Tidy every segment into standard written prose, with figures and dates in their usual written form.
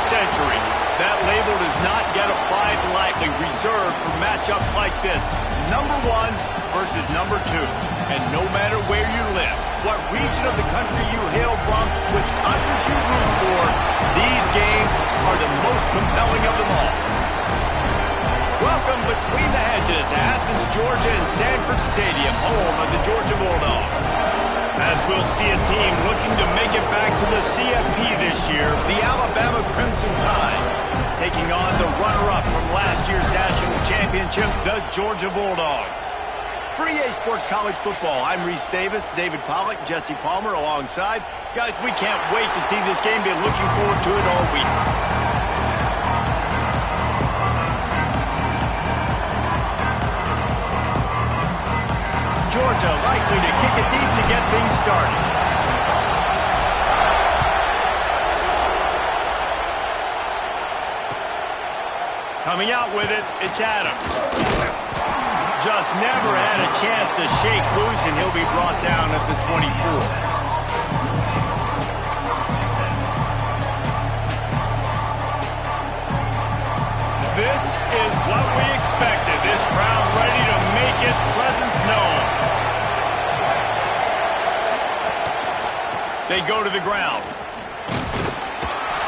century. That label does not get applied lightly, reserved for matchups like this. Number 1 versus number 2. And no matter where you live, what region of the country you hail from, which conference you root for, these games are the most compelling of them all. Welcome between the hedges to Athens, Georgia and Sanford Stadium, home of the Georgia Bulldogs. As we'll see a team looking to make it back to the CFP this year, the Alabama Crimson Tide, taking on the runner-up from last year's national championship, the Georgia Bulldogs. For EA Sports College Football, I'm Reese Davis, David Pollack, Jesse Palmer alongside. Guys, we can't wait to see this game. Been looking forward to it all week. Georgia likely to kick it deep to get things started. Coming out with it, it's Adams. Just never had a chance to shake loose, and he'll be brought down at the 24. This is what we expected. This crowd ready to make its presence known. They go to the ground.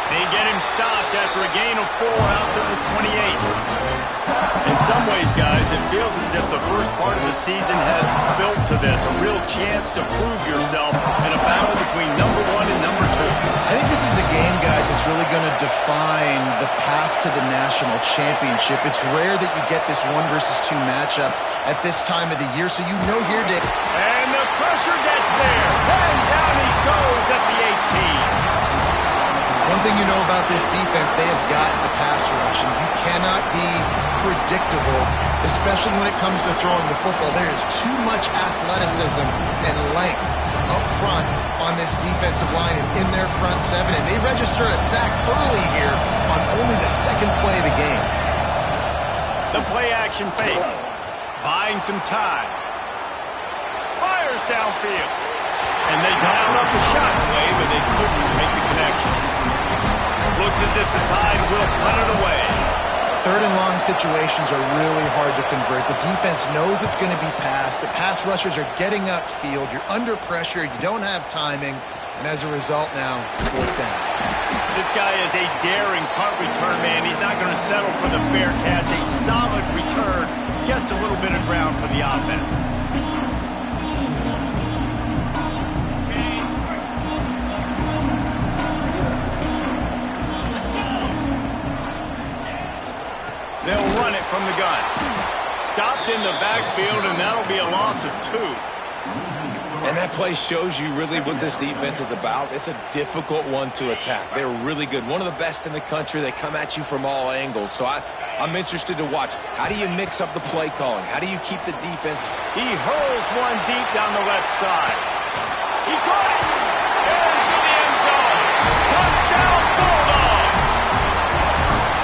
They get him stopped after a gain of 4 out to the 28. In some ways, guys, it feels as if the first part of the season has built to this, a real chance to prove yourself in a battle between number 1 and number 2. I think this is a game, guys, that's really going to define the path to the national championship. It's rare that you get this 1 versus 2 matchup at this time of the year, so you know here, Dick. And the pressure gets there, and down he goes at the 18. One thing you know about this defense, they have got a pass rush, and you cannot be predictable, especially when it comes to throwing the football. There is too much athleticism and length up front on this defensive line and in their front 7, and they register a sack early here on only the 2nd play of the game. The play-action fake, buying some time. Fires downfield. And they dialed up the shot play, but they couldn't make the connection. Looks as if the Tide will punt it away. 3rd and long situations are really hard to convert. The defense knows it's going to be passed. The pass rushers are getting upfield. You're under pressure. You don't have timing. And as a result now, 4th down. This guy is a daring punt return man. He's not going to settle for the fair catch. A solid return. Gets a little bit of ground for the offense. They'll run it from the gun. Stopped in the backfield, and that'll be a loss of 2. And that play shows you really what this defense is about. It's a difficult one to attack. They're really good. One of the best in the country. They come at you from all angles. So I'm interested to watch. How do you mix up the play calling? How do you keep the defense? He hurls one deep down the left side. He caught it. Into the end zone. Touchdown, Bulldogs.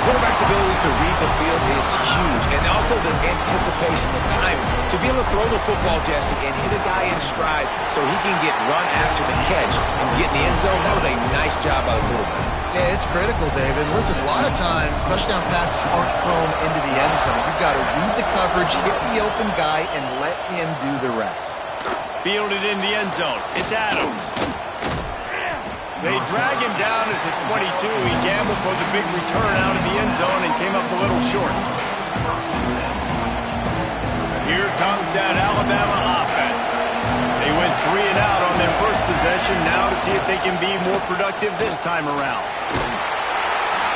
Quarterback's abilities to read the field is huge, and also the anticipation, the time to be able to throw the football, Jesse, and hit a guy in stride so he can get run after the catch and get in the end zone. That was a nice job by the quarterback. Yeah, it's critical, David. Listen, a lot of times touchdown passes aren't thrown into the end zone. You've got to read the coverage, hit the open guy, and let him do the rest. Fielded in the end zone. It's Adams. They drag him down at the 22. He gambled for the big return out of the end zone and came up a little short. Here comes that Alabama offense. They went 3 and out on their first possession. Now to see if they can be more productive this time around.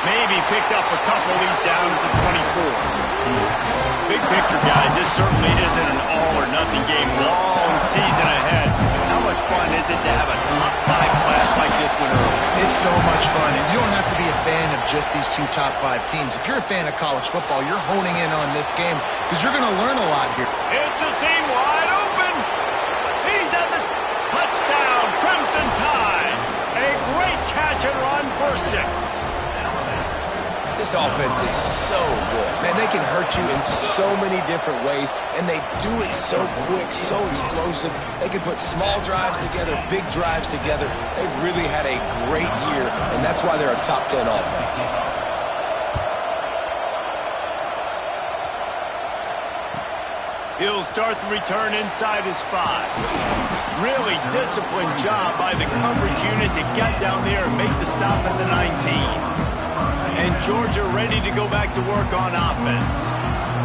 Maybe picked up a couple. He's down at the 24. Big picture, guys, this certainly isn't an all-or-nothing game. Long season ahead. How much fun is it to have a top 5 clash like this one early? It's so much fun, and you don't have to be a fan of just these 2 top 5 teams. If you're a fan of college football, you're honing in on this game because you're going to learn a lot here. It's a seam wide open. He's at the touchdown, Crimson Tide. A great catch and run for 6. This offense is so good. Man, they can hurt you in so many different ways, and they do it so quick, so explosive. They can put small drives together, big drives together. They've really had a great year, and that's why they're a top 10 offense. He'll start the return inside his 5. Really disciplined job by the coverage unit to get down there and make the stop at the 19. And Georgia ready to go back to work on offense.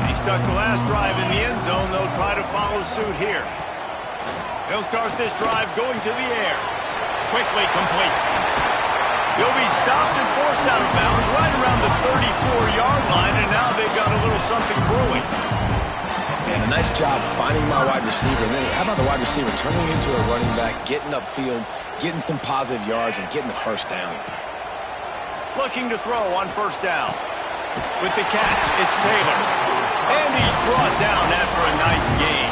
He stuck the last drive in the end zone. They'll try to follow suit here. They'll start this drive going to the air. Quickly complete. He'll be stopped and forced out of bounds right around the 34-yard line, and now they've got a little something brewing. And a nice job finding my wide receiver. And then how about the wide receiver turning into a running back, getting upfield, getting some positive yards, and getting the first down. Looking to throw on first down. With the catch, it's Taylor. And he's brought down after a nice gain.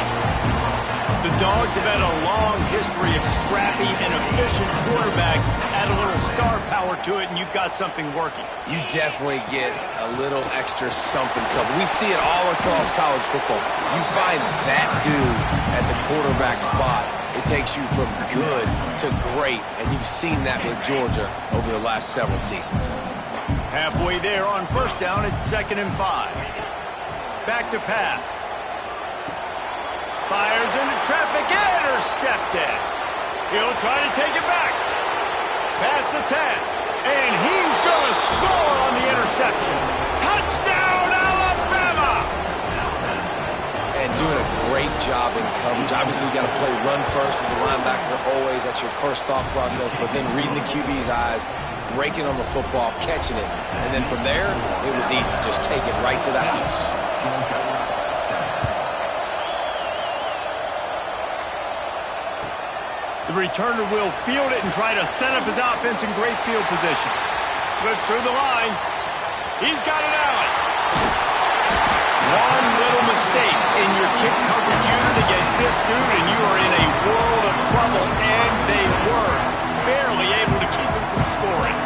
The Dogs have had a long history of scrappy and efficient quarterbacks. Add a little star power to it, and you've got something working. You definitely get a little extra something. We see it all across college football. You find that dude at the quarterback spot. It takes you from good to great, and you've seen that with Georgia over the last several seasons. Halfway there on first down, it's 2nd and 5. Back to pass. Fires into traffic, intercepted. He'll try to take it back. Past the 10, and he's going to score on the interception. Touchdown, Alabama! And doing a great job in coverage. Obviously, you got to play run first as a linebacker always. That's your first thought process. But then reading the QB's eyes, breaking on the football, catching it. And then from there, it was easy. Just take it right to the house. The returner will field it and try to set up his offense in great field position. Slips through the line. He's got it out. One little mistake in your kick coverage unit against this dude, and you are in a world of trouble, and they were barely able to keep him from scoring.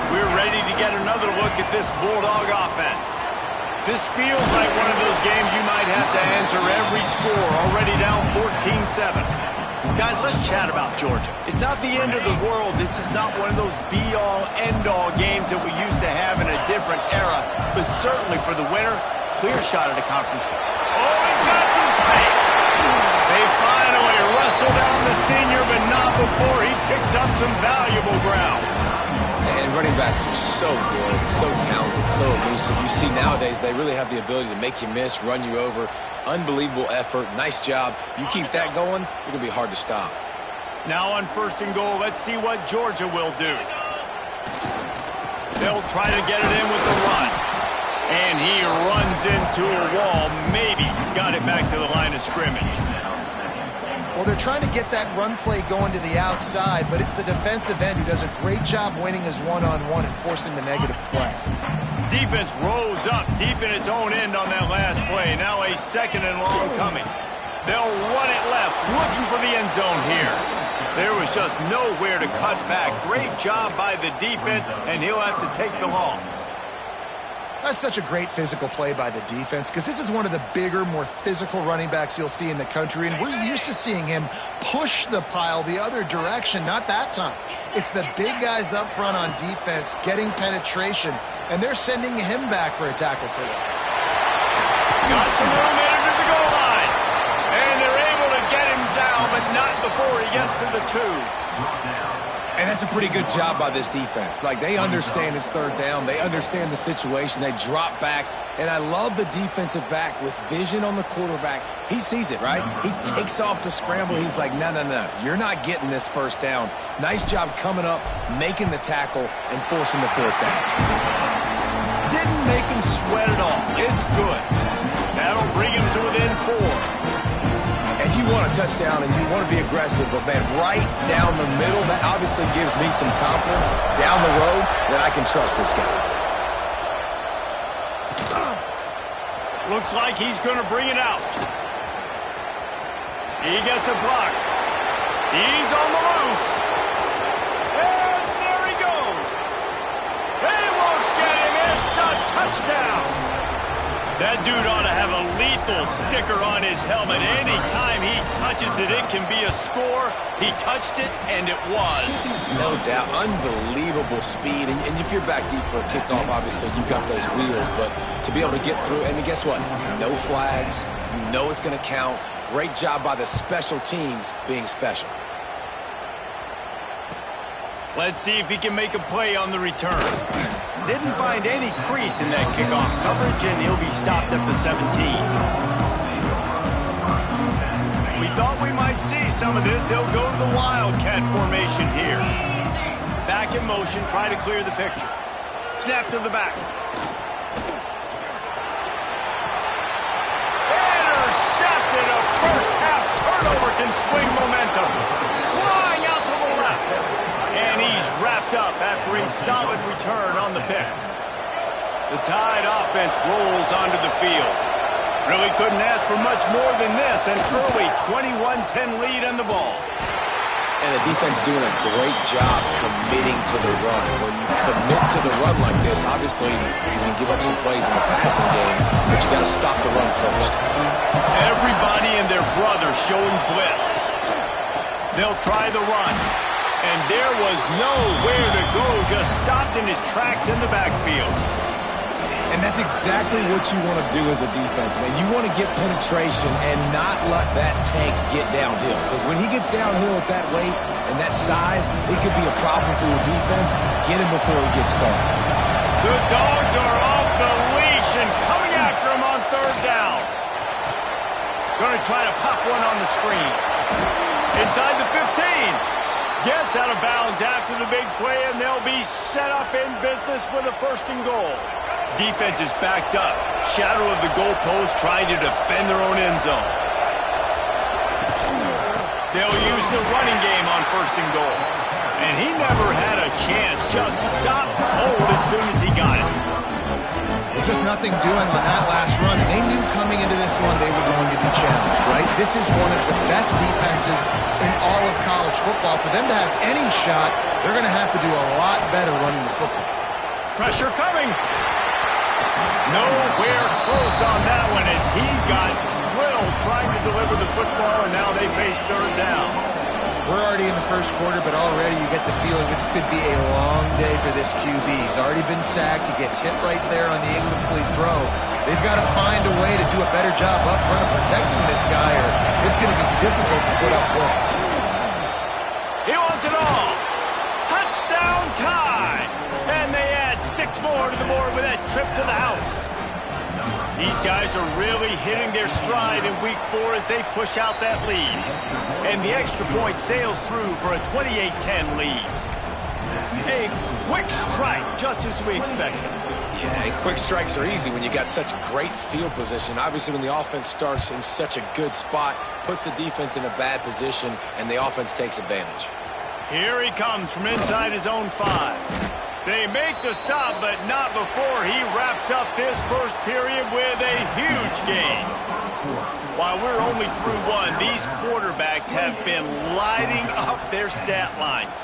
We're ready to get another look at this Bulldog offense. This feels like one of those games you might have to answer every score, already down 14-7. Guys, let's chat about Georgia. It's not the end of the world. This is not one of those be-all, end-all games that we used to have in a different era, but certainly for the winner, clear shot at a conference. Oh, he's got some space. They finally wrestle down the senior, but not before he picks up some valuable ground. And running backs are so good, so talented, so elusive. You see nowadays they really have the ability to make you miss, run you over. Unbelievable effort. Nice job. You keep that going, it's going to be hard to stop. Now on 1st and goal, let's see what Georgia will do. They'll try to get it in with the run. And he runs into a wall. Maybe got it back to the line of scrimmage. Well, they're trying to get that run play going to the outside, but it's the defensive end who does a great job winning his one-on-one and forcing the negative play. Defense rose up deep in its own end on that last play. Now a 2nd and long coming. They'll run it left, looking for the end zone here. There was just nowhere to cut back. Great job by the defense, and he'll have to take the loss. That's such a great physical play by the defense because this is one of the bigger, more physical running backs you'll see in the country, and we're used to seeing him push the pile the other direction, not that time. It's the big guys up front on defense getting penetration, and they're sending him back for a tackle for that. Got some room into the goal line, and they're able to get him down, but not before he gets to the 2. And that's a pretty good job by this defense. Like, they understand it's 3rd down. They understand the situation. They drop back. And I love the defensive back with vision on the quarterback. He sees it, right? He takes off the scramble. He's like, no, no, no. You're not getting this 1st down. Nice job coming up, making the tackle, and forcing the 4th down. Didn't make him sweat at all. It's good. That'll bring him to within 4. And you want a touchdown and you want to be aggressive, but, man, right down the middle, that obviously gives me some confidence down the road that I can trust this guy. Looks like he's going to bring it out. He gets a block. He's on the loose. And there he goes. They won't get him in touchdown. That dude ought to have a lethal sticker on his helmet. Anytime he touches it, it can be a score. He touched it, and it was. No doubt. Unbelievable speed. And if you're back deep for a kickoff, obviously you've got those wheels. But to be able to get through, and guess what? No flags. You know it's going to count. Great job by the special teams being special. Let's see if he can make a play on the return. Didn't find any crease in that kickoff coverage, and he'll be stopped at the 17. We thought we might see some of this. They'll go to the Wildcat formation here. Back in motion, try to clear the picture. Snap to the back. Intercepted. A first-half turnover can swing momentum. Flying out to the left. And he's wrapped up after a solid return on the pick. The Tide offense rolls onto the field. Really couldn't ask for much more than this. An early 21-10 lead on the ball. And the defense doing a great job committing to the run. When you commit to the run like this, obviously you can give up some plays in the passing game, but you got to stop the run first. Everybody and their brother showing blitz. They'll try the run. And there was nowhere to go, just stopped in his tracks in the backfield. And that's exactly what you want to do as a defense, man. You want to get penetration and not let that tank get downhill. Because when he gets downhill at that weight and that size, it could be a problem for your defense. Get him before he gets started. The Dogs are off the leash and coming after him on third down. Going to try to pop one on the screen. Inside the 15. Gets out of bounds after the big play, and they'll be set up in business with a first and goal. Defense is backed up. Shadow of the goalpost trying to defend their own end zone. They'll use the running game on first and goal. And he never had a chance. Just stopped cold as soon as he got it. Well, just nothing doing on that last run. They knew coming into this one they were going to be challenged, right? This is one of the best defenses in all of college football. For them to have any shot, they're going to have to do a lot better running the football. Pressure coming. Nowhere close on that one as he got drilled trying to deliver the football, and now they face third down. We're already in the first quarter, but already you get the feeling this could be a long day for this QB. He's already been sacked. He gets hit right there on the incomplete throw. They've got to find a way to do a better job up front of protecting this guy, or it's going to be difficult to put up points. He wants it all. Touchdown Tide. And they add 6 more to the board with that trip to the house. These guys are really hitting their stride in week 4 as they push out that lead. And the extra point sails through for a 28-10 lead. A quick strike, just as we expected. Yeah, and quick strikes are easy when you got such great field position. Obviously, when the offense starts in such a good spot, puts the defense in a bad position, and the offense takes advantage. Here he comes from inside his own 5. They make the stop, but not before he wraps up this first period with a huge gain. While we're only through 1, these quarterbacks have been lighting up their stat lines.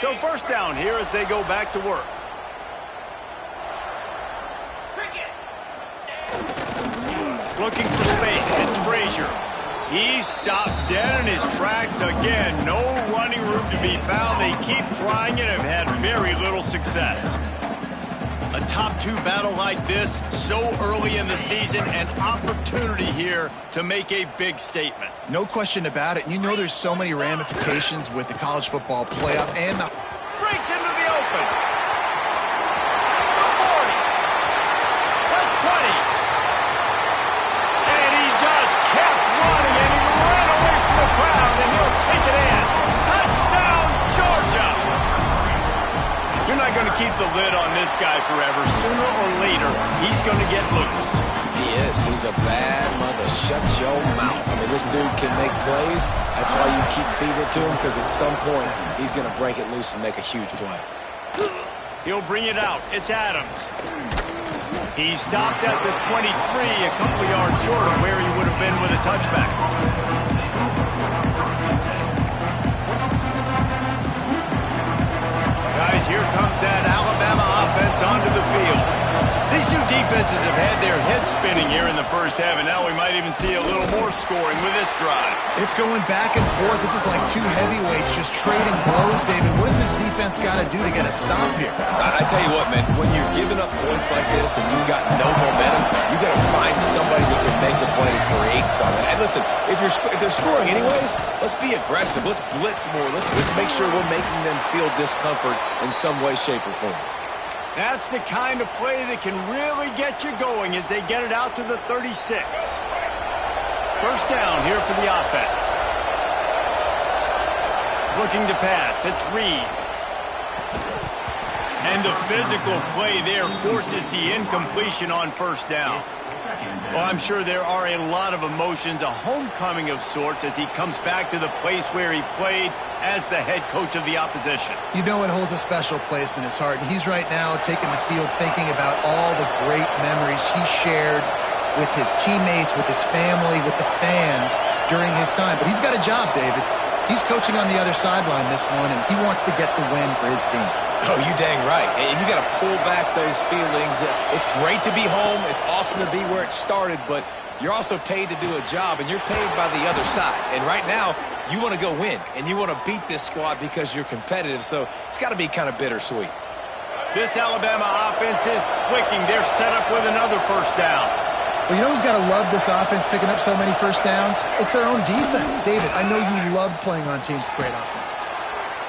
So first down here as they go back to work. Looking for space. It's Frazier. He's stopped dead in his tracks again. No running room to be found. They keep trying it and have had very little success. A top 2 battle like this so early in the season, an opportunity here to make a big statement. No question about it. You know there's so many ramifications with the college football playoff and the... Breaks into the open. The 40. The 20. And he just kept running, and he ran away from the crowd, and he'll take it in. Touchdown, Georgia. You're not going to keep the lid on this guy forever. Sooner or later, he's going to get loose. He is. He's a bad mother. Shut your mouth. I mean, this dude can make plays. That's why you keep feeding it to him, because at some point, he's going to break it loose and make a huge play. He'll bring it out. It's Adams. He stopped at the 23, a couple of yards short of where he would have been with a touchback. here comes that Alabama offense onto the field. These two defenses have had their heads spinning here in the first half, and now we might even see a little more scoring with this drive. It's going back and forth. This is like two heavyweights just trading blows, David. What does this defense got to do to get a stop here? I tell you what, man, when you're giving up points like this and you got no momentum, you got to find somebody that can make the play to create something. And listen, if they're scoring anyways, let's be aggressive. Let's blitz more. Let's make sure we're making them feel discomfort in some way, shape, or form. That's the kind of play that can really get you going as they get it out to the 36. First down here for the offense. Looking to pass. It's Reed. And the physical play there forces the incompletion on first down. Well, I'm sure there are a lot of emotions, a homecoming of sorts, as he comes back to the place where he played as the head coach of the opposition. You know it holds a special place in his heart. And he's right now taking the field thinking about all the great memories he shared with his teammates, with his family, with the fans during his time. But he's got a job, David. He's coaching on the other sideline this one, and he wants to get the win for his team. Oh, you dang right. And you got to pull back those feelings. It's great to be home. It's awesome to be where it started, but you're also paid to do a job, and you're paid by the other side. And right now, you want to go win, and you want to beat this squad because you're competitive, so it's got to be kind of bittersweet. This Alabama offense is clicking. They're set up with another first down. Well, you know who's got to love this offense picking up so many first downs? It's their own defense. David, I know you love playing on teams with great offenses.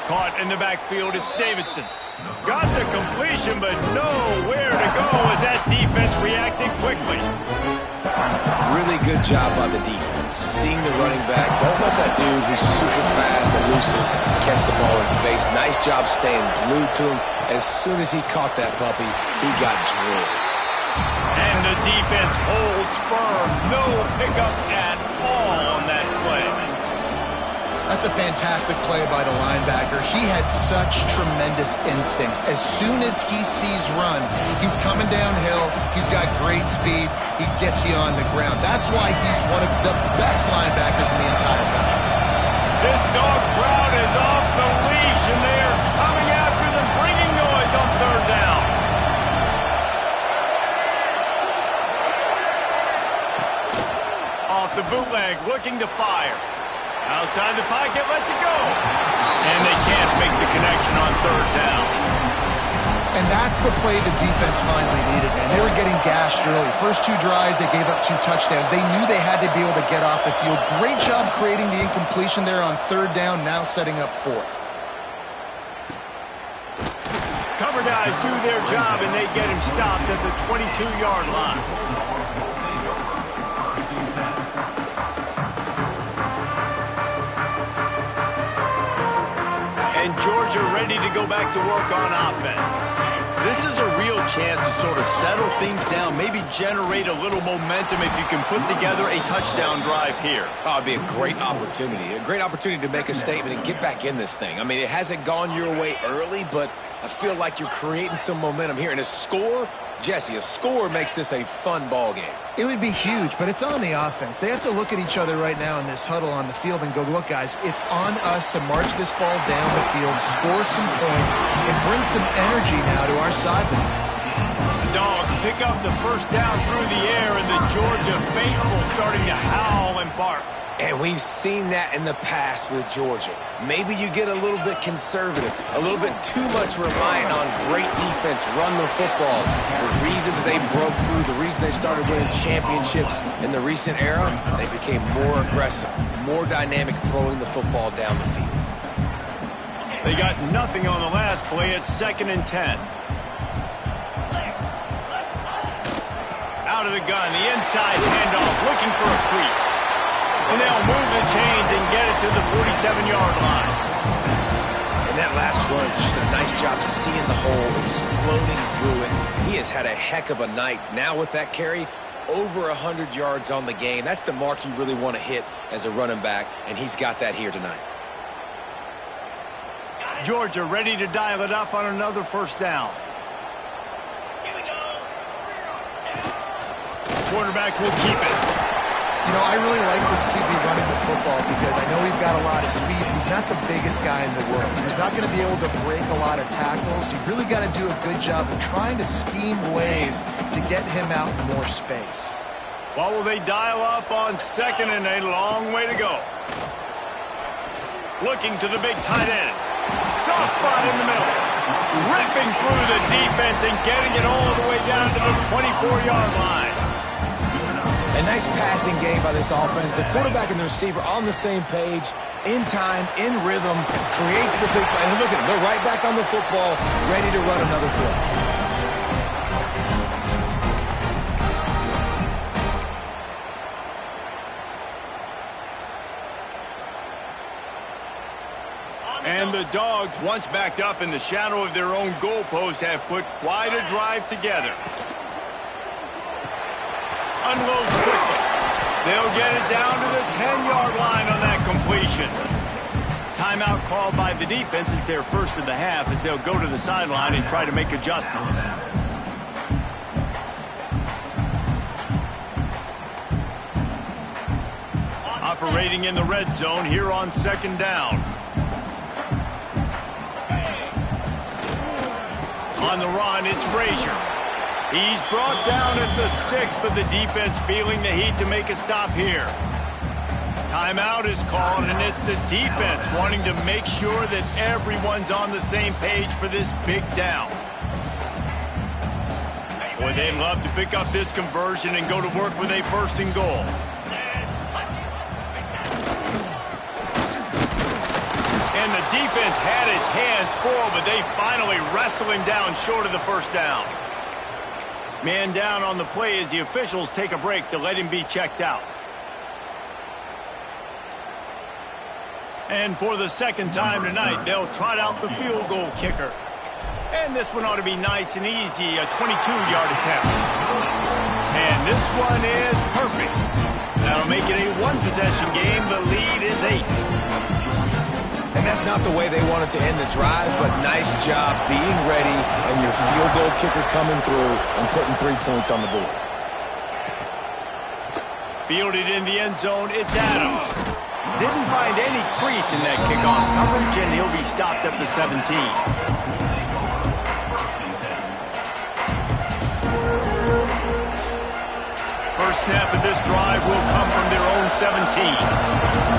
Caught in the backfield, it's Davidson. Got the completion, but nowhere to go as that defense reacted quickly. Really good job by the defense. Seeing the running back. Don't let that dude who's super fast, elusive, catch the ball in space. Nice job staying glued to him. As soon as he caught that puppy, he got drilled. And the defense holds firm. No pickup at all on that play. That's a fantastic play by the linebacker. He has such tremendous instincts. As soon as he sees run, he's coming downhill. He's got great speed. He gets you on the ground. That's why he's one of the best linebackers in the entire country. This dog crowd is off the leash, and they are coming after them, bringing noise on third down. Off the bootleg, looking to fire. Outside the pocket, lets it go. And they can't make the connection on third down. And that's the play the defense finally needed, man. They were getting gashed early. First two drives, they gave up 2 touchdowns. They knew they had to be able to get off the field. Great job creating the incompletion there on third down, now setting up fourth. Cover guys do their job, and they get him stopped at the 22-yard line. And Georgia ready to go back to work on offense. This is a real chance to sort of settle things down, maybe generate a little momentum if you can put together a touchdown drive here. Oh, it'd be a great opportunity to make a statement and get back in this thing. I mean, it hasn't gone your way early, but I feel like you're creating some momentum here. And a score, Jesse, a score makes this a fun ball game. It would be huge, but it's on the offense. They have to look at each other right now in this huddle on the field and go, look, guys, it's on us to march this ball down the field, score some points, and bring some energy now to our sideline. The Dogs pick up the first down through the air, and the Georgia faithful starting to howl and bark. And we've seen that in the past with Georgia. Maybe you get a little bit conservative, a little bit too much reliant on great defense, run the football. The reason that they broke through, the reason they started winning championships in the recent era, they became more aggressive, more dynamic throwing the football down the field. They got nothing on the last play. It's 2nd and 10. Out of the gun, the inside handoff, looking for a crease. And they'll move the chains and get it to the 47-yard line. And that last run is just a nice job seeing the hole, exploding through it. He has had a heck of a night. Now with that carry, over 100 yards on the game. That's the mark you really want to hit as a running back, and he's got that here tonight. Georgia ready to dial it up on another first down. Quarterback will keep it. You know, I really like this QB running the football because I know he's got a lot of speed. He's not the biggest guy in the world, so he's not going to be able to break a lot of tackles. You really got to do a good job of trying to scheme ways to get him out in more space. Well, will they dial up on second and a long way to go? Looking to the big tight end. Soft spot in the middle. Ripping through the defense and getting it all the way down to the 24-yard line. A nice passing game by this offense. The quarterback and the receiver on the same page, in time, in rhythm, creates the big play. And look at them. They're right back on the football, ready to run another play. And the Dogs, once backed up in the shadow of their own goalpost, have put quite a drive together. Unloads quickly. They'll get it down to the 10-yard line on that completion. Timeout called by the defense. It's their first of the half as they'll go to the sideline and try to make adjustments. Operating in the red zone here on second down. On the run, it's Frazier. He's brought down at the 6, but the defense feeling the heat to make a stop here. Timeout is called, and it's the defense wanting to make sure that everyone's on the same page for this big down. Boy, they'd love to pick up this conversion and go to work with a first and goal. And the defense had its hands full, but they finally wrestle him down short of the first down. Man down on the play as the officials take a break to let him be checked out. And for the second time tonight, they'll trot out the field goal kicker. And this one ought to be nice and easy, a 22-yard attempt. And this one is perfect. That'll make it a one-possession game. The lead is 8. And that's not the way they wanted to end the drive, but nice job being ready and your field goal kicker coming through and putting 3 points on the board. Fielded in the end zone, it's Adams. Didn't find any crease in that kickoff coverage, and he'll be stopped at the 17. First snap of this drive will come from their own 17.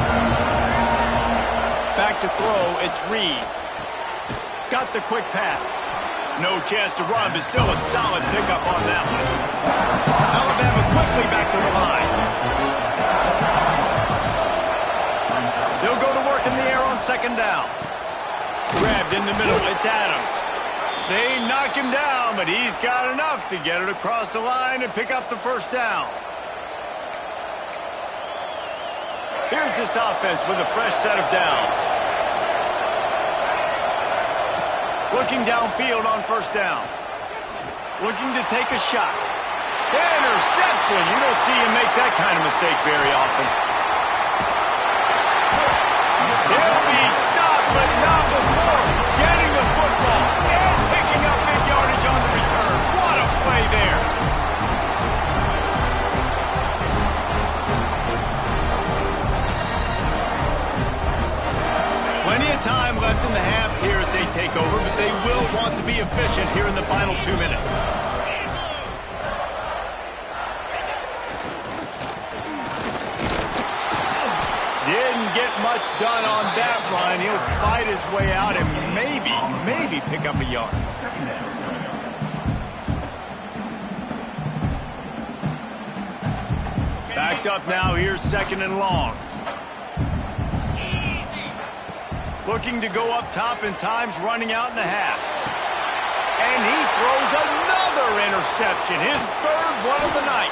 Back to throw, it's Reed. Got the quick pass. No chance to run, but still a solid pickup on that one. Alabama quickly back to the line. They'll go to work in the air on second down. Grabbed in the middle, it's Adams. They knock him down, but he's got enough to get it across the line and pick up the first down. Here's this offense with a fresh set of downs. Looking downfield on first down. Looking to take a shot. Interception. You don't see him make that kind of mistake very often. He'll be stopped, but not before getting the football and picking up big yardage on the return. What a play there. Plenty of time left in the half here as they take over, but they will want to be efficient here in the final 2 minutes. Didn't get much done on that run. He'll fight his way out and maybe pick up a yard. Backed up now, here's second and long. Looking to go up top in times, running out in the half. And he throws another interception, his third one of the night.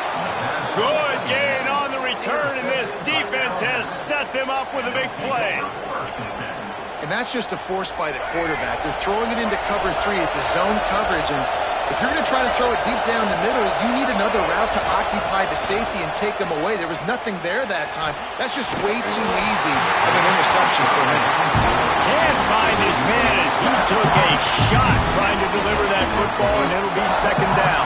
Good gain on the return, and this defense has set them up with a big play. And that's just a force by the quarterback. They're throwing it into cover 3. It's a zone coverage, and if you're going to try to throw it deep down the middle, you need another route to occupy the safety and take them away. There was nothing there that time. That's just way too easy of an interception for him. Can't find his man as he took a shot trying to deliver that football, and it'll be second down.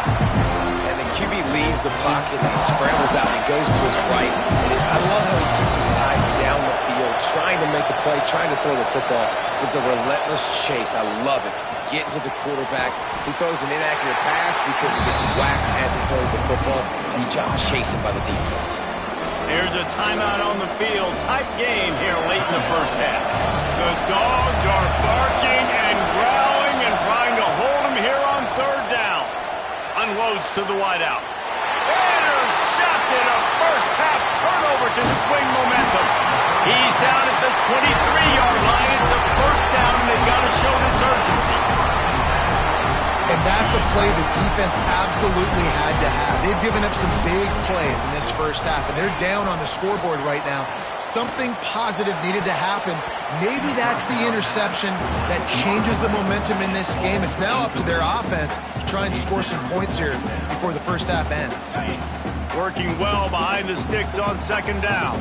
And the QB leaves the pocket, and he scrambles out, and he goes to his right. And I love how he keeps his eyes down the field, trying to make a play, trying to throw the football, but the relentless chase, I love it. Getting to the quarterback. He throws an inaccurate pass because he gets whacked as he throws the football. Nice job chasing by the defense. Here's a timeout on the field. Tight game here late in the first half. The Dogs are barking and growling and trying to hold him here on third down. Unloads to the wideout. Intercepted. A first half turnover to swing momentum. He's down at the 23-yard line. It's a first down, and they've got to show this urgency. And that's a play the defense absolutely had to have. They've given up some big plays in this first half, and they're down on the scoreboard right now. Something positive needed to happen. Maybe that's the interception that changes the momentum in this game. It's now up to their offense to try and score some points here before the first half ends. Working well behind the sticks on second down.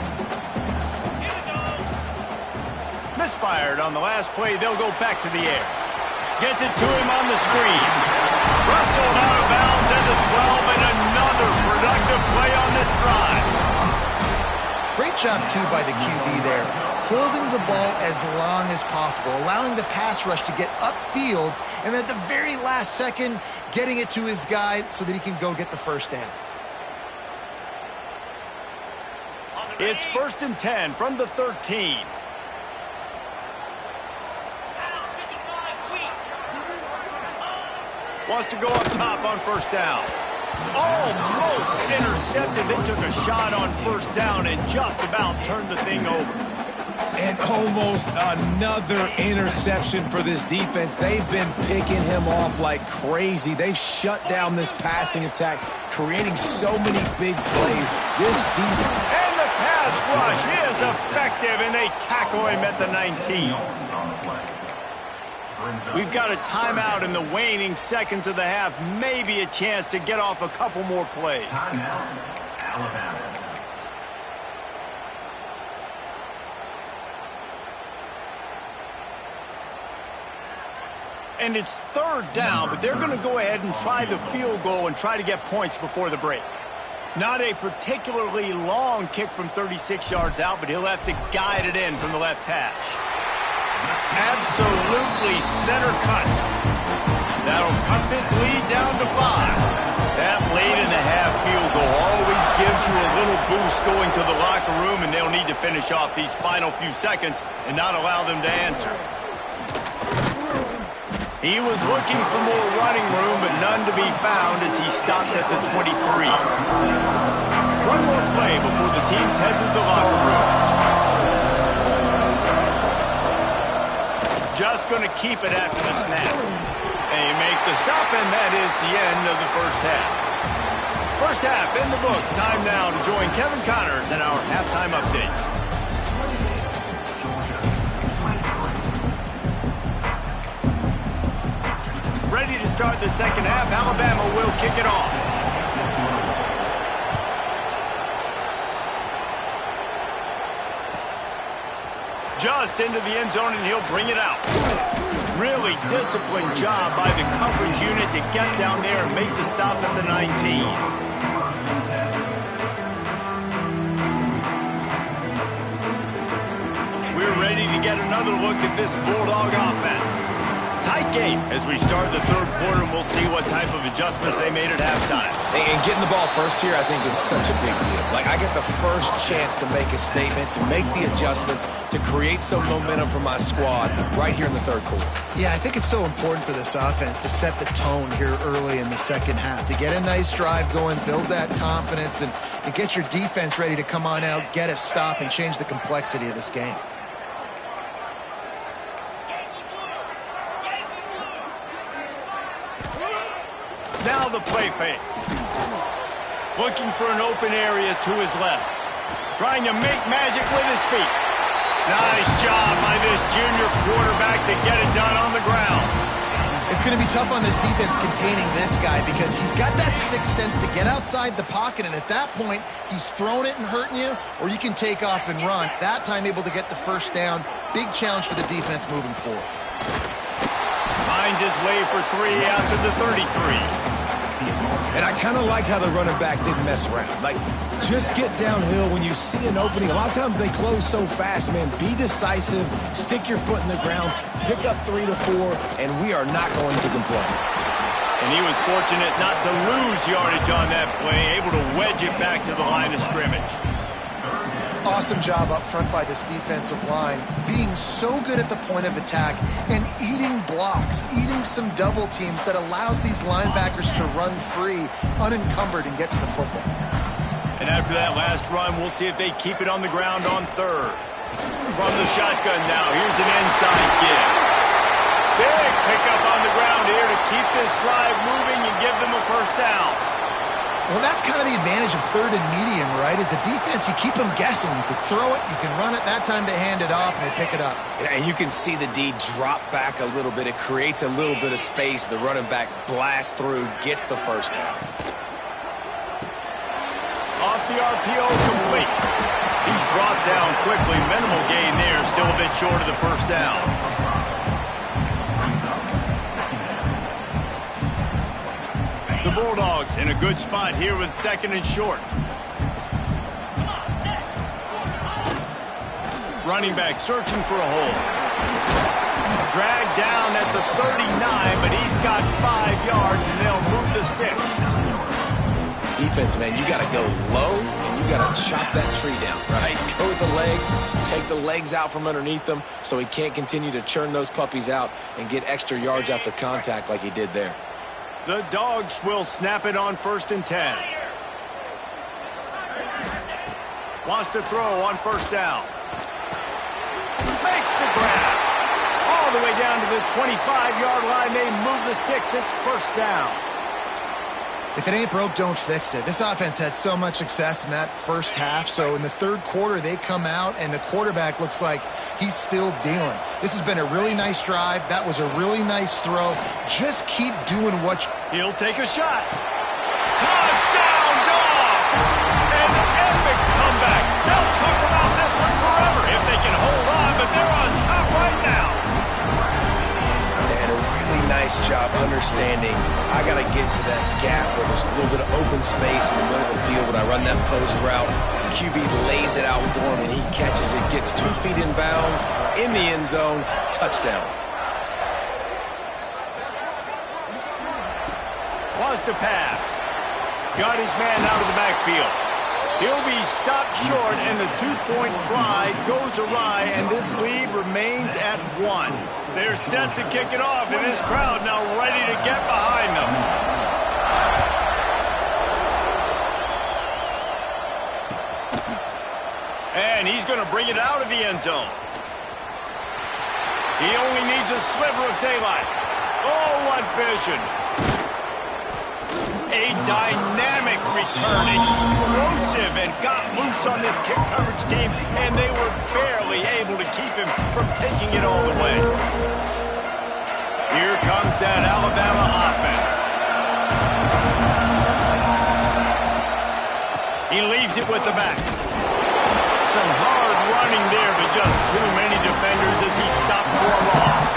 Misfired on the last play. They'll go back to the air. Gets it to him on the screen. Wrestled out of bounds at the 12, and another productive play on this drive. Great job, too, by the QB there. Holding the ball as long as possible, allowing the pass rush to get upfield, and at the very last second, getting it to his guy so that he can go get the first down. It's 1st and 10 from the 13. Wants to go up top on first down. Almost intercepted. They took a shot on first down and just about turned the thing over. And almost another interception for this defense. They've been picking him off like crazy. They've shut down this passing attack, creating so many big plays. This defense. And the pass rush is effective, and they tackle him at the 19. We've got a timeout in the waning seconds of the half. Maybe a chance to get off a couple more plays. Timeout, Alabama. And it's third down, but they're going to go ahead and try the field goal and try to get points before the break. Not a particularly long kick from 36 yards out, but he'll have to guide it in from the left hash. Absolutely center cut. That'll cut this lead down to 5. That late in the half field goal always gives you a little boost going to the locker room, and they'll need to finish off these final few seconds and not allow them to answer. He was looking for more running room, but none to be found as he stopped at the 23. One more play before the teams head to the locker rooms. Just going to keep it after the snap. They make the stop, and that is the end of the first half. First half in the books. Time now to join Kevin Connors in our halftime update. Ready to start the second half. Alabama will kick it off. Just into the end zone, and he'll bring it out. Really disciplined job by the coverage unit to get down there and make the stop at the 19. We're ready to get another look at this Bulldog offense. Tight game as we start the third quarter, and we'll see what type of adjustments they made at halftime. And getting the ball first here, I think, is such a big deal. Like, I get the first chance to make a statement, to make the adjustments, to create some momentum for my squad right here in the third quarter. Yeah, I think it's so important for this offense to set the tone here early in the second half, to get a nice drive going, build that confidence, and get your defense ready to come on out, get a stop, and change the complexity of this game. Now the play fake. Looking for an open area to his left. Trying to make magic with his feet. Nice job by this junior quarterback to get it done on the ground. It's going to be tough on this defense containing this guy because he's got that sixth sense to get outside the pocket, and at that point, he's throwing it and hurting you, or you can take off and run. That time able to get the first down. Big challenge for the defense moving forward. Finds his way for 3 after the 33. And I kind of like how the running back didn't mess around. Like, just get downhill when you see an opening. A lot of times they close so fast, man. Be decisive, stick your foot in the ground, pick up 3 to 4, and we are not going to complain. And he was fortunate not to lose yardage on that play, able to wedge it back to the line of scrimmage. Awesome job up front by this defensive line, being so good at the point of attack and eating blocks, eating some double teams that allows these linebackers to run free, unencumbered, and get to the football. And after that last run, we'll see if they keep it on the ground on third. From the shotgun now, here's an inside give. Big pickup on the ground here to keep this drive moving and give them a first down. Well, that's kind of the advantage of third and medium, right? Is the defense, you keep them guessing. You can throw it, you can run it. That time they hand it off and they pick it up. Yeah, and you can see the D drop back a little bit. It creates a little bit of space. The running back blasts through, gets the first down. Off the RPO, complete. He's brought down quickly. Minimal gain there, still a bit short of the first down. The Bulldogs in a good spot here with second and short. Running back searching for a hole. Dragged down at the 39, but he's got 5 yards and they'll move the sticks. Defense, man, you got to go low and you got to chop that tree down, right? Go with the legs, take the legs out from underneath them so he can't continue to churn those puppies out and get extra yards after contact like he did there. The Dogs will snap it on 1st and 10. Wants to throw on first down. Makes the grab. All the way down to the 25-yard line. They move the sticks. It's first down. If it ain't broke, don't fix it. This offense had so much success in that first half, so in the third quarter they come out and the quarterback looks like he's still dealing. This has been a really nice drive. That was a really nice throw. Just keep doing what you... He'll take a shot. Touchdown, Dogs! An epic comeback. They'll talk about this one forever if they can hold on, but they're on top right now. And a really nice job understanding I got to get to that gap where there's a little bit of open space in the middle of the field when I run that post route. QB lays it out for him, and he catches it, gets 2 feet in bounds, in the end zone, touchdown. Wants to pass. Got his man out of the backfield. He'll be stopped short, and the 2-point try goes awry, and this lead remains at 1. They're set to kick it off, and this crowd now ready to get behind them. And he's going to bring it out of the end zone. He only needs a sliver of daylight. Oh, what vision. A dynamic return, explosive, and got loose on this kick coverage team, and they were barely able to keep him from taking it all the way. Here comes that Alabama offense. He leaves it with the back. Some hard running there, but just too many defenders as he stopped for a loss.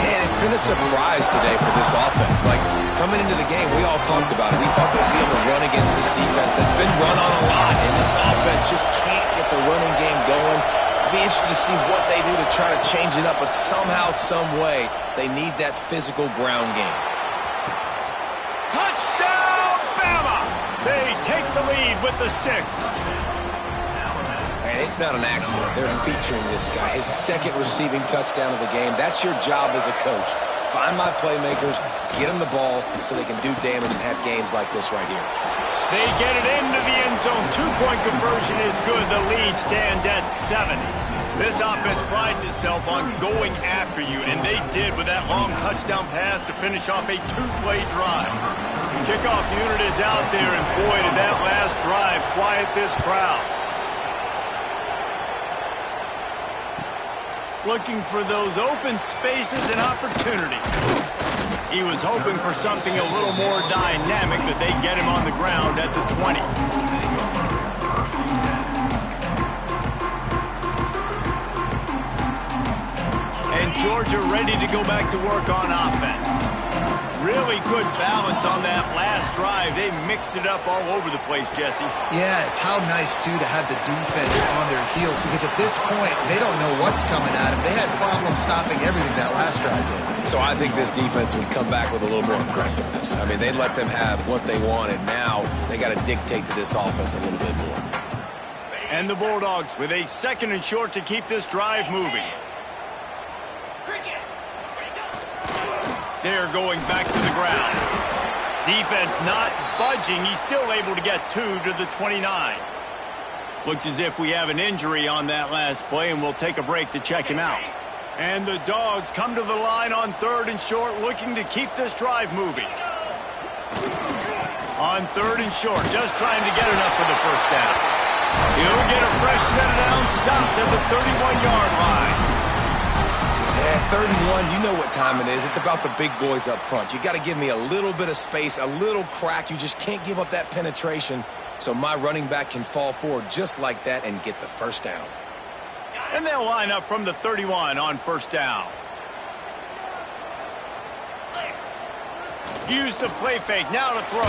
Man, it's been a surprise today for this offense. Like, coming into the game, we all talked about it. We thought they'd be able to run against this defense that's been run on a lot, and this offense just can't get the running game going. It'll be interesting to see what they do to try to change it up, but somehow, some way, they need that physical ground game. Touchdown, Bama! They take the lead with the 6. And it's not an accident. They're featuring this guy. His second receiving touchdown of the game. That's your job as a coach. Find my playmakers, get them the ball so they can do damage and have games like this right here. They get it into the end zone. 2-point conversion is good. The lead stands at 7. This offense prides itself on going after you, and they did with that long touchdown pass to finish off a 2-play drive. The kickoff unit is out there, and boy, did that last drive quiet this crowd. Looking for those open spaces and opportunity. He was hoping for something a little more dynamic, but they get him on the ground at the 20. And Georgia ready to go back to work on offense. Really good balance on that last drive. They mixed it up all over the place, Jesse. Yeah, how nice, too, to have the defense on their heels, because at this point, they don't know what's coming at them. They had problems stopping everything that last drive did. So I think this defense would come back with a little more aggressiveness. I mean, they let them have what they wanted. Now they got to dictate to this offense a little bit more. And the Bulldogs with a 2nd and short to keep this drive moving. They're going back to the ground. Defense not budging. He's still able to get 2 to the 29. Looks as if we have an injury on that last play, and we'll take a break to check him out. And the Dogs come to the line on 3rd and short, looking to keep this drive moving. On 3rd and short, just trying to get enough for the first down. He'll get a fresh set of downs, stopped at the 31-yard line. Yeah, 3rd and 1, you know what time it is. It's about the big boys up front. You got to give me a little bit of space, a little crack. You just can't give up that penetration, so my running back can fall forward just like that and get the first down. And they'll line up from the 31 on 1st down. Use the play fake, now to throw.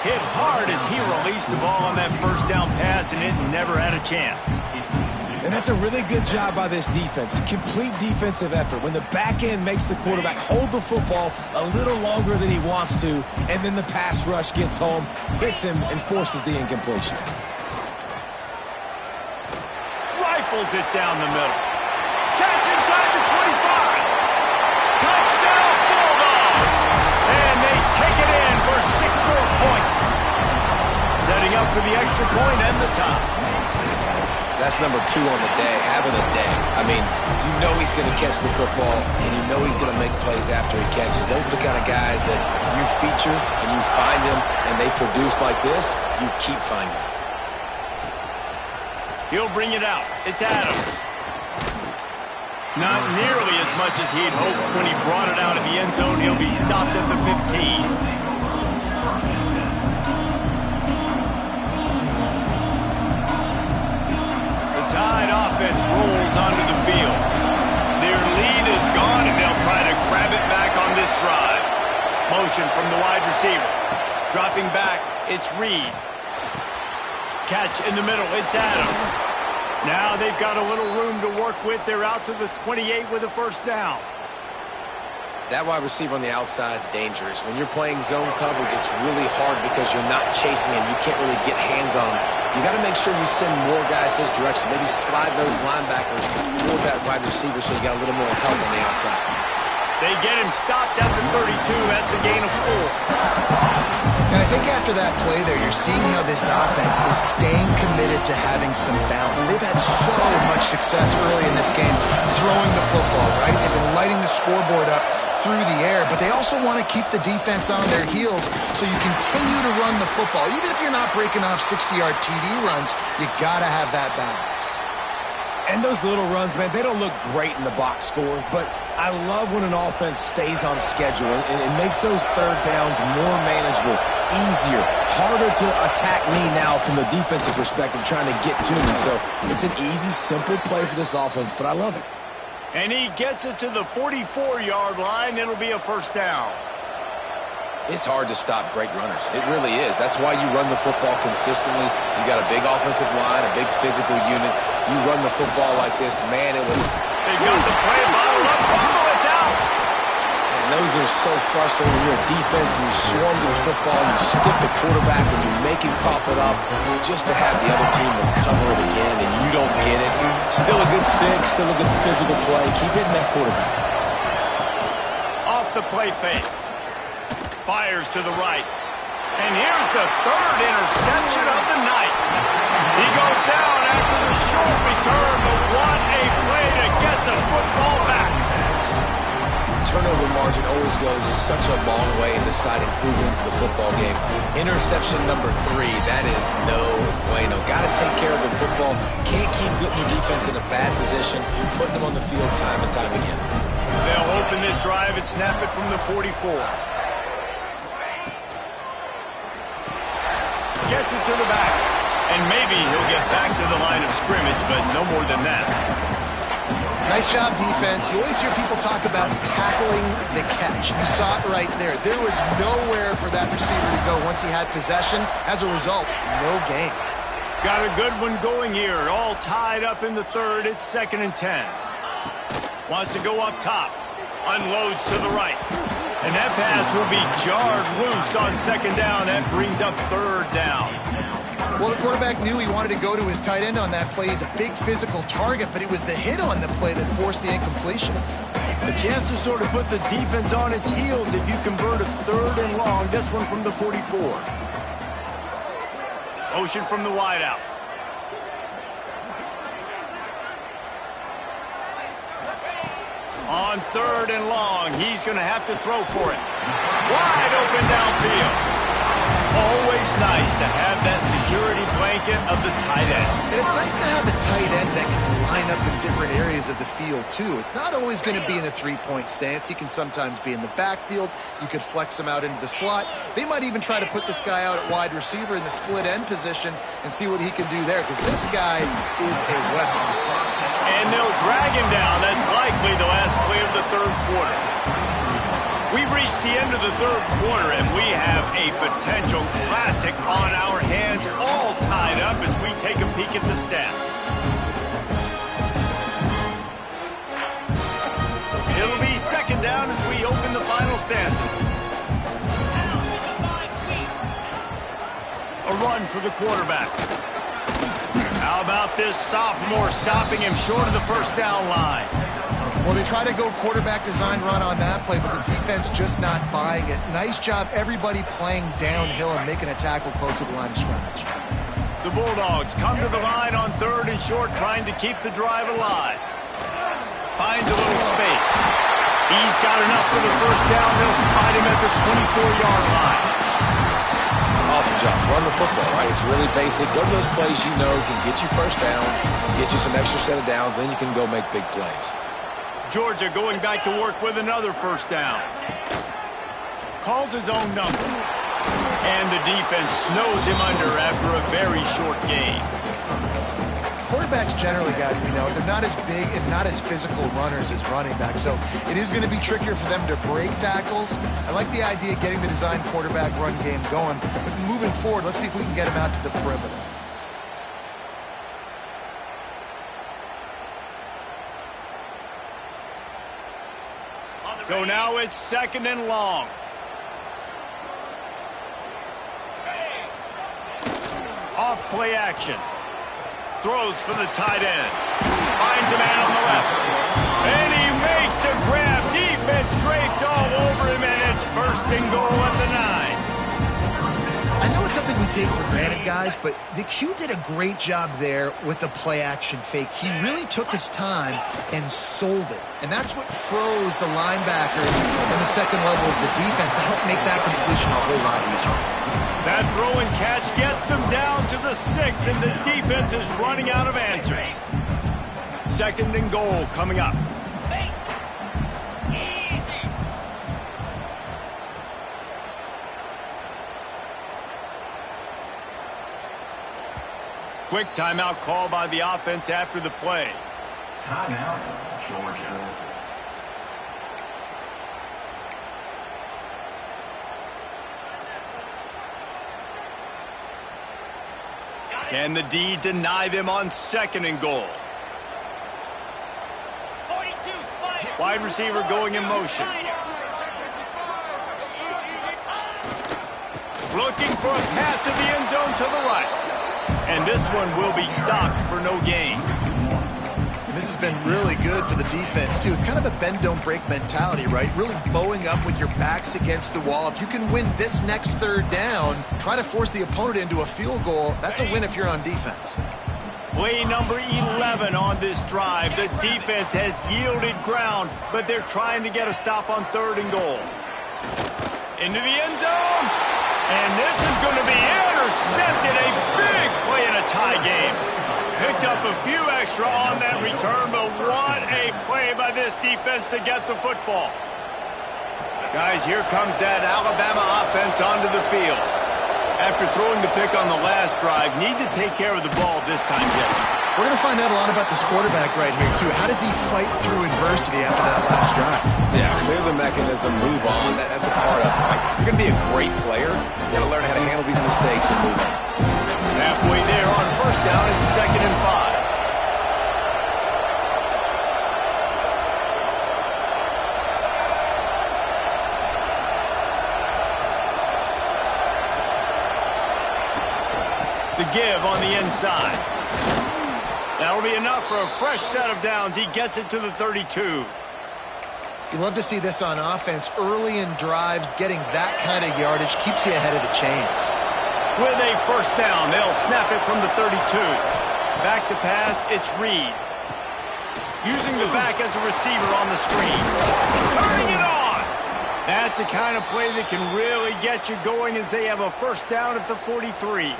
Hit hard as he released the ball on that 1st down pass, and it never had a chance. And that's a really good job by this defense. Complete defensive effort. When the back end makes the quarterback hold the football a little longer than he wants to, and then the pass rush gets home, hits him, and forces the incompletion. Rifles it down the middle. Catch inside the 25. Touchdown Bulldogs. And they take it in for 6 more points. Setting up for the extra point and the tie. That's number 2 on the day, having a day. I mean, you know he's going to catch the football, and you know he's going to make plays after he catches. Those are the kind of guys that you feature and you find them, and they produce like this, you keep finding them. He'll bring it out. It's Adams. Not nearly as much as he'd hoped when he brought it out of the end zone. He'll be stopped at the 15. Tide offense rolls onto the field. Their lead is gone, and they'll try to grab it back on this drive. Motion from the wide receiver. Dropping back, it's Reed. Catch in the middle, it's Adams. Now they've got a little room to work with. They're out to the 28 with a 1st down. That wide receiver on the outside is dangerous. When you're playing zone coverage, it's really hard because you're not chasing him. You can't really get hands on him. You got to make sure you send more guys his direction. Maybe slide those linebackers toward that wide receiver so you got a little more help on the outside. They get him stopped at the 32. That's a gain of 4. And I think after that play there, you're seeing how this offense is staying committed to having some balance. They've had so much success early in this game throwing the football, right? They've been lighting the scoreboard up through the air, but they also want to keep the defense on their heels so you continue to run the football. Even if you're not breaking off 60-yard TD runs, you got to have that balance. And those little runs, man, they don't look great in the box score, but I love when an offense stays on schedule and it makes those 3rd downs more manageable, easier, harder to attack me now from the defensive perspective trying to get to me. So it's an easy, simple play for this offense, but I love it. And he gets it to the 44-yard line. It'll be a 1st down. It's hard to stop great runners. It really is. That's why you run the football consistently. You got a big offensive line, a big physical unit. You run the football like this, man, it will... They got the play bottle up, fumble, it's out. And those are so frustrating when you're a defense and you swarm to the football, you stick the quarterback and you make him cough it up just to have the other team recover it again and you don't get it. Still a good stick, still a good physical play. Keep hitting that quarterback. Off the play fake. Fires to the right. And here's the 3rd interception of the night. He goes down after the short return, but what a play to get the football back. Turnover margin always goes such a long way in deciding who wins the football game. Interception number 3, that is no bueno. Got to take care of the football. Can't keep putting your defense in a bad position. You're putting them on the field time and time again. They'll open this drive and snap it from the 44. Gets it to the back. And maybe he'll get back to the line of scrimmage, but no more than that. Nice job, defense. You always hear people talk about tackling the catch. You saw it right there. There was nowhere for that receiver to go once he had possession. As a result, no gain. Got a good one going here. All tied up in the third. It's 2nd and 10. Wants to go up top. Unloads to the right. And that pass will be jarred loose on 2nd down. That brings up 3rd down. Well, the quarterback knew he wanted to go to his tight end on that play. He's a big physical target, but it was the hit on the play that forced the incompletion. A chance to sort of put the defense on its heels if you convert a 3rd and long. This one from the 44. Motion from the wideout. On 3rd and long, he's going to have to throw for it. Wide open downfield. Always nice to have that security blanket of the tight end. And it's nice to have a tight end that can line up in different areas of the field, too. It's not always going to be in a three-point stance. He can sometimes be in the backfield. You could flex him out into the slot. They might even try to put this guy out at wide receiver in the split end position and see what he can do there, because this guy is a weapon. And they'll drag him down. That's likely the last play of the 3rd quarter. We've reached the end of the 3rd quarter, and we have a potential classic on our hands, all tied up as we take a peek at the stats. It'll be 2nd down as we open the final stanza. A run for the quarterback. How about this sophomore stopping him short of the 1st down line? Well, they try to go quarterback design run on that play, but the defense just not buying it. Nice job, everybody playing downhill and making a tackle close to the line of scrimmage. The Bulldogs come to the line on 3rd and short, trying to keep the drive alive. Finds a little space. He's got enough for the 1st down. They'll spot him at the 24-yard line. Awesome job. Run the football, right? It's really basic. Go to those plays you know can get you 1st downs, get you some extra set of downs, then you can go make big plays. Georgia going back to work with another 1st down. Calls his own number. And the defense snows him under after a very short gain. Quarterbacks generally, guys, we know, they're not as big and not as physical runners as running backs, so it is going to be trickier for them to break tackles. I like the idea of getting the design quarterback run game going, but moving forward, let's see if we can get him out to the perimeter. So now it's 2nd and long. Off play action. Throws for the tight end. Finds a man on the left. And he makes a grab. Defense draped all over him, and it's 1st and goal at the 9. I know it's something we take for granted, guys, but the Q did a great job there with the play-action fake. He really took his time and sold it. And that's what froze the linebackers on the 2nd level of the defense to help make that completion a whole lot easier. That throw and catch gets them down to the 6, and the defense is running out of answers. 2nd and goal coming up. Quick timeout call by the offense after the play. Timeout, Georgia. Can the D deny them on 2nd and goal? Wide receiver going in motion. Looking for a path to the end zone to the right. And this one will be stopped for no gain. And this has been really good for the defense, too. It's kind of a bend-don't-break mentality, right? Really bowing up with your backs against the wall. If you can win this next 3rd down, try to force the opponent into a field goal. That's a win if you're on defense. Play number 11 on this drive. The defense has yielded ground, but they're trying to get a stop on 3rd and goal. Into the end zone. And this is going to be intercepted. A big play in a tie game. Picked up a few extra on that return, but what a play by this defense to get the football. Guys, here comes that Alabama offense onto the field. After throwing the pick on the last drive, need to take care of the ball this time, Jesse. We're going to find out a lot about this quarterback right here, too. How does he fight through adversity after that last drive? Yeah, clear the mechanism, move on. That's a part of it, right? If you're going to be a great player, you got to learn how to handle these mistakes and move on. Halfway there on first down and 2nd and 5. The give on the inside. That'll be enough for a fresh set of downs. He gets it to the 32. You love to see this on offense. Early in drives, getting that kind of yardage keeps you ahead of the chains. With a first down, they'll snap it from the 32. Back to pass, it's Reed. Using the back as a receiver on the screen. Turning it on! That's the kind of play that can really get you going as they have a first down at the 43.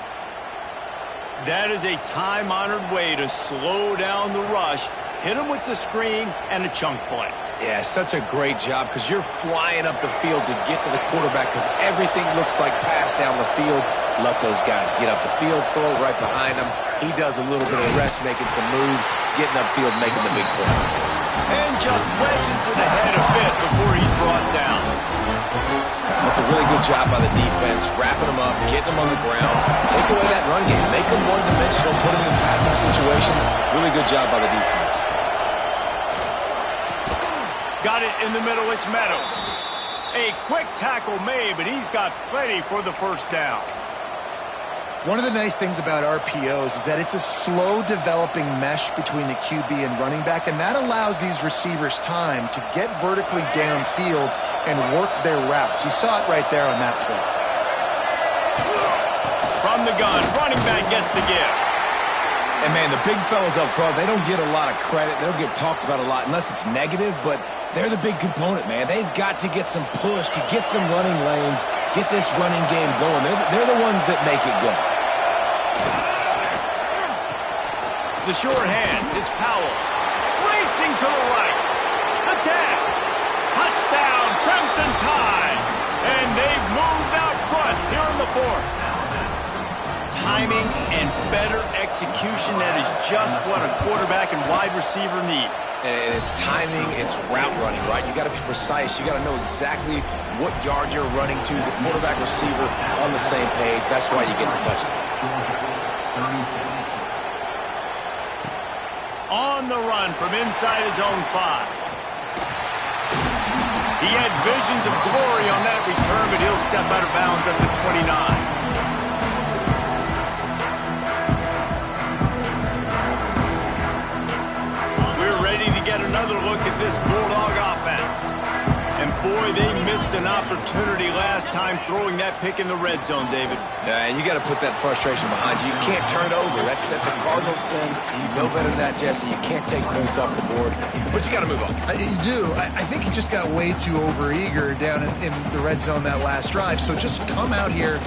That is a time-honored way to slow down the rush, hit them with the screen, and a chunk play. Yeah, such a great job because you're flying up the field to get to the quarterback because everything looks like pass down the field. Let those guys get up the field, throw it right behind him. He does a little bit of rest, making some moves, getting upfield, making the big play. And just wedges it ahead a bit before he's brought down. That's a really good job by the defense, wrapping them up, getting them on the ground, take away that run game, make them one-dimensional, put them in passing situations. Really good job by the defense. Got it in the middle, it's Meadows. A quick tackle made, but he's got plenty for the first down. One of the nice things about RPOs is that it's a slow-developing mesh between the QB and running back, and that allows these receivers time to get vertically downfield and work their routes. You saw it right there on that play. From the gun, running back gets the give. And, man, the big fellas up front, they don't get a lot of credit. They don't get talked about a lot unless it's negative, but they're the big component, man. They've got to get some push, to get some running lanes, get this running game going. They're the ones that make it go. The short hands, it's Powell. Racing to the right. Attack. Touchdown, Crimson Tide. And they've moved out front here in the fourth. Timing and better execution, that is just what a quarterback and wide receiver need. And it's timing, it's route running, right? You got to be precise. You got to know exactly what yard you're running to. The quarterback, receiver on the same page. That's why you get the touchdown. On the run from inside his own 5. He had visions of glory on that return, but he'll step out of bounds at the 29. Get another look at this Bulldog offense. And boy, they missed an opportunity last time throwing that pick in the red zone, David. Yeah, and you got to put that frustration behind you. You can't turn it over. That's a cardinal sin. You know better than that, Jesse. You can't take points off the board, but you got to move on. You do. I think he just got way too overeager down in the red zone that last drive. So just come out here,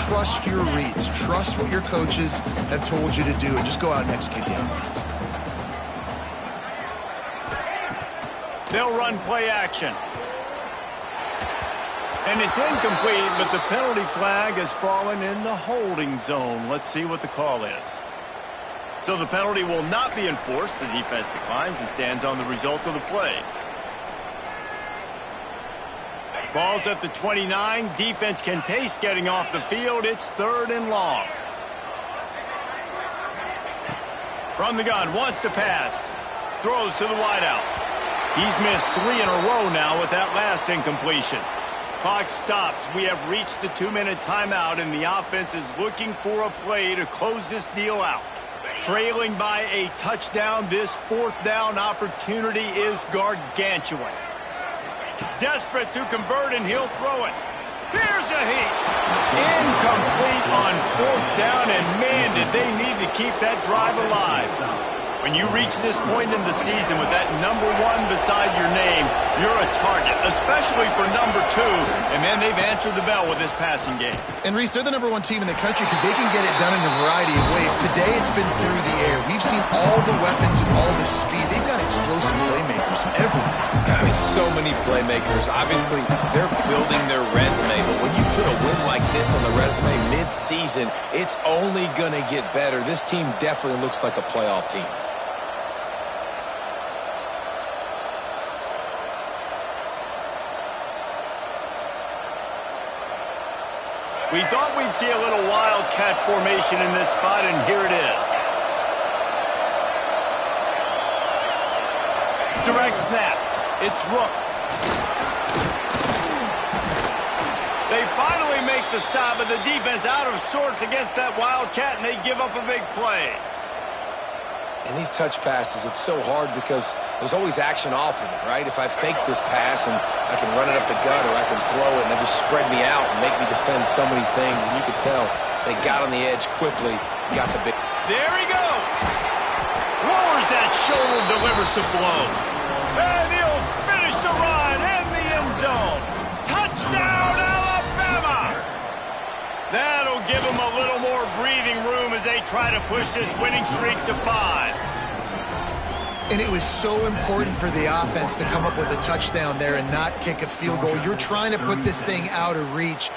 trust your reads, trust what your coaches have told you to do, and just go out and execute the offense. They'll run play action. And it's incomplete, but the penalty flag has fallen in the holding zone. Let's see what the call is. So the penalty will not be enforced. The defense declines and stands on the result of the play. Ball's at the 29. Defense can taste getting off the field. It's 3rd and long. From the gun, wants to pass. Throws to the wideout. He's missed 3 in a row now with that last incompletion. Clock stops. We have reached the 2-minute timeout, and the offense is looking for a play to close this deal out. Trailing by a touchdown, this 4th down opportunity is gargantuan. Desperate to convert, and he'll throw it. Here's a heat. Incomplete on 4th down, and man, did they need to keep that drive alive. When you reach this point in the season with that number 1 beside your name, you're a target, especially for number 2. And, man, they've answered the bell with this passing game. And, Reese, they're the number 1 team in the country because they can get it done in a variety of ways. Today it's been through the air. We've seen all the weapons and all the speed. They've got explosive playmakers everywhere. I mean, so many playmakers. Obviously, they're building their resume, but when you put a win like this on the resume mid-season, it's only going to get better. This team definitely looks like a playoff team. We thought we'd see a little wildcat formation in this spot, and here it is. Direct snap. It's Rooks. They finally make the stop, but the defense out of sorts against that wildcat, and they give up a big play. And these touch passes, it's so hard because there's always action off of it, right? If I fake this pass and I can run it up the gut or I can throw it and they just spread me out and make me defend so many things, and you could tell they got on the edge quickly, got the big... There he goes! Lowers that shoulder, delivers the blow. And he'll finish the run in the end zone. Touchdown, Alabama! That'll give him a little more breathing room as they try to push this winning streak to 5. And it was so important for the offense to come up with a touchdown there and not kick a field goal. You're trying to put this thing out of reach.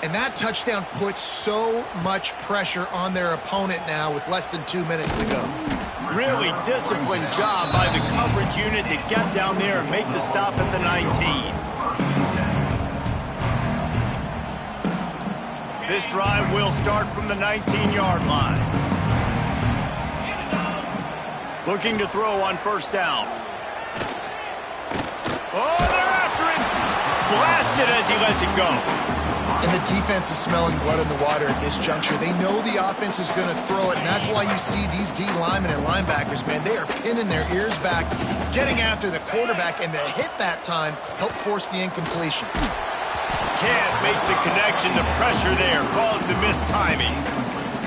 And that touchdown puts so much pressure on their opponent now with less than 2 minutes to go. Really disciplined job by the coverage unit to get down there and make the stop at the 19. This drive will start from the 19-yard line. Looking to throw on first down. Oh, they're after him. Blasted as he lets it go. And the defense is smelling blood in the water at this juncture. They know the offense is going to throw it, and that's why you see these D linemen and linebackers, man, they are pinning their ears back, getting after the quarterback, and the hit that time helped force the incompletion. Can't make the connection. The pressure there caused the mistiming.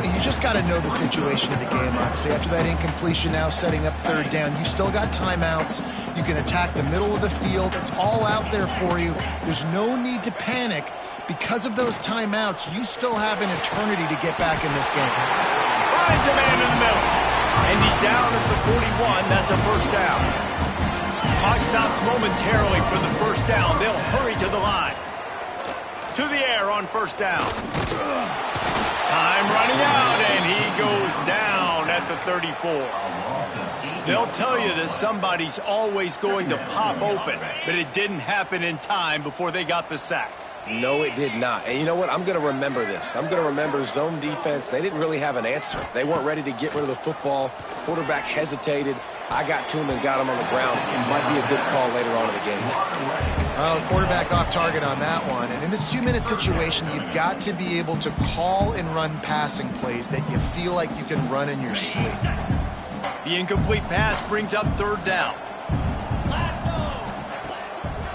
And you just got to know the situation of the game, obviously. After that incompletion, now setting up third down, you still got timeouts. You can attack the middle of the field. It's all out there for you. There's no need to panic. Because of those timeouts, you still have an eternity to get back in this game. Finds a man in the middle. And he's down at the 41. That's a first down. Clock stops momentarily for the first down. They'll hurry to the line. To the air on first down. Time running out, and he goes down at the 34. They'll tell you that somebody's always going to pop open, but it didn't happen in time before they got the sack. No, it did not. And you know what? I'm going to remember this. I'm going to remember zone defense. They didn't really have an answer. They weren't ready to get rid of the football. Quarterback hesitated. I got to him and got him on the ground. It might be a good call later on in the game. Well, quarterback off target on that one. And in this 2-minute situation, you've got to be able to call and run passing plays that you feel like you can run in your sleep. The incomplete pass brings up third down.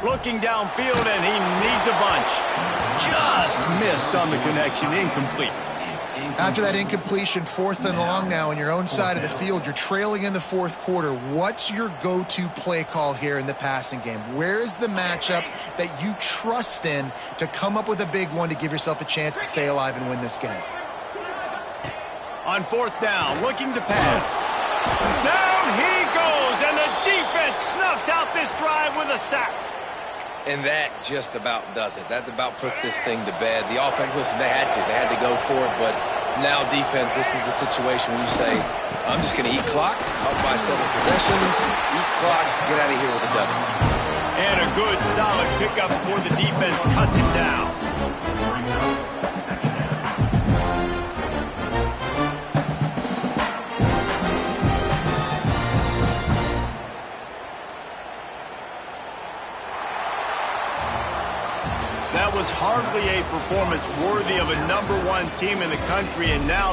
Looking downfield, and he needs a bunch. Just missed on the connection, incomplete. After that incompletion, 4th and long now on your own side of the field, you're trailing in the 4th quarter. What's your go-to play call here in the passing game? Where is the matchup that you trust in to come up with a big one to give yourself a chance to stay alive and win this game? On 4th down, looking to pass. Down he goes, and the defense snuffs out this drive with a sack. And that just about does it. That about puts this thing to bed. The offense, listen, they had to go for it, but now defense, this is the situation where you say, I'm just going to eat clock, up by 7 possessions, eat clock, get out of here with a W. And a good, solid pickup before the defense cuts him down. That was hardly a performance worthy of a #1 team in the country, and now they